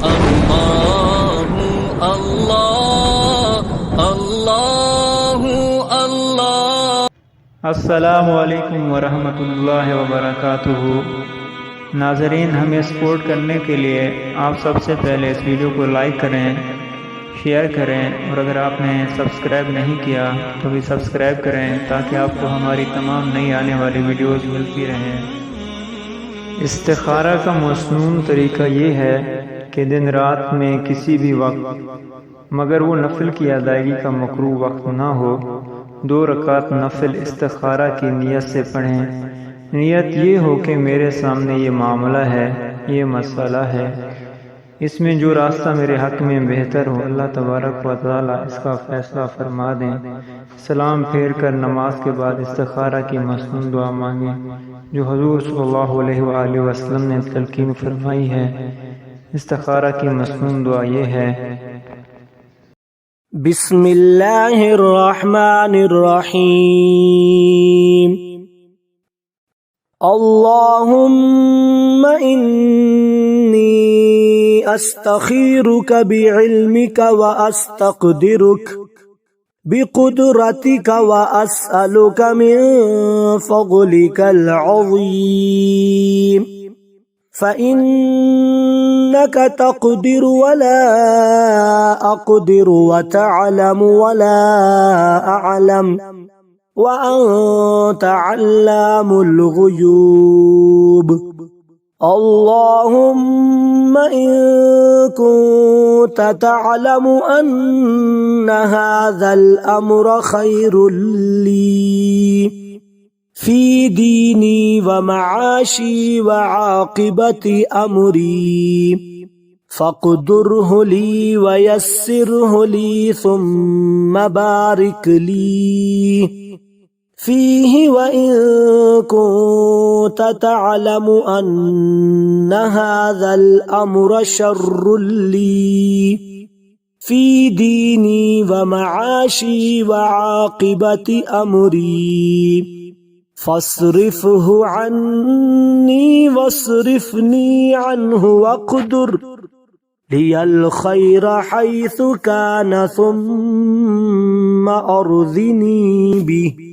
اللہ اللہ اللہ اللہ۔ السلام علیکم ورحمۃ اللہ وبرکاتہ۔ ناظرین، ہمیں سپورٹ کرنے کے لیے آپ سب سے پہلے اس ویڈیو کو لائک کریں، شیئر کریں، اور اگر آپ نے سبسکرائب نہیں کیا تو بھی سبسکرائب کریں تاکہ آپ کو ہماری تمام نئی آنے والی ویڈیوز ملتی رہیں۔ استخارہ کا مصنون طریقہ یہ ہے کہ دن رات میں کسی بھی وقت، مگر وہ نفل کی ادائیگی کا مکروہ وقت نہ ہو، 2 رکعت نفل استخارہ کی نیت سے پڑھیں۔ نیت یہ ہو کہ میرے سامنے یہ معاملہ ہے، یہ مسئلہ ہے، اس میں جو راستہ میرے حق میں بہتر ہو، اللہ تبارک و تعالی اس کا فیصلہ فرما دیں۔ سلام پھیر کر نماز کے بعد استخارہ کی مصنون دعا مانگیں جو حضور صلی اللہ علیہ وآلہ وسلم نے تلقین فرمائی ہے۔ استخارہ کی مصنون دعا یہ ہے: بسم اللہ الرحمن الرحیم، اللہم انی استخیرک بعلمک واستقدرک بقدرتک واسألک من فضلک العظیم فإنك تقدر ولا أقدر وتعلم ولا أعلم وأنت علام الغيوب اللهم إن كنت تعلم أن هذا الأمر خير لي في ديني ومعاشي وعاقبة أمري فاقدره لي ويسره لي ثم بارك لي فيه وإن كنت تعلم أن هذا الأمر شر لي في ديني ومعاشي وعاقبة أمري فاصرفه عني واصرفني عنه واقدر لي الخير حيث كان ثم أرضني به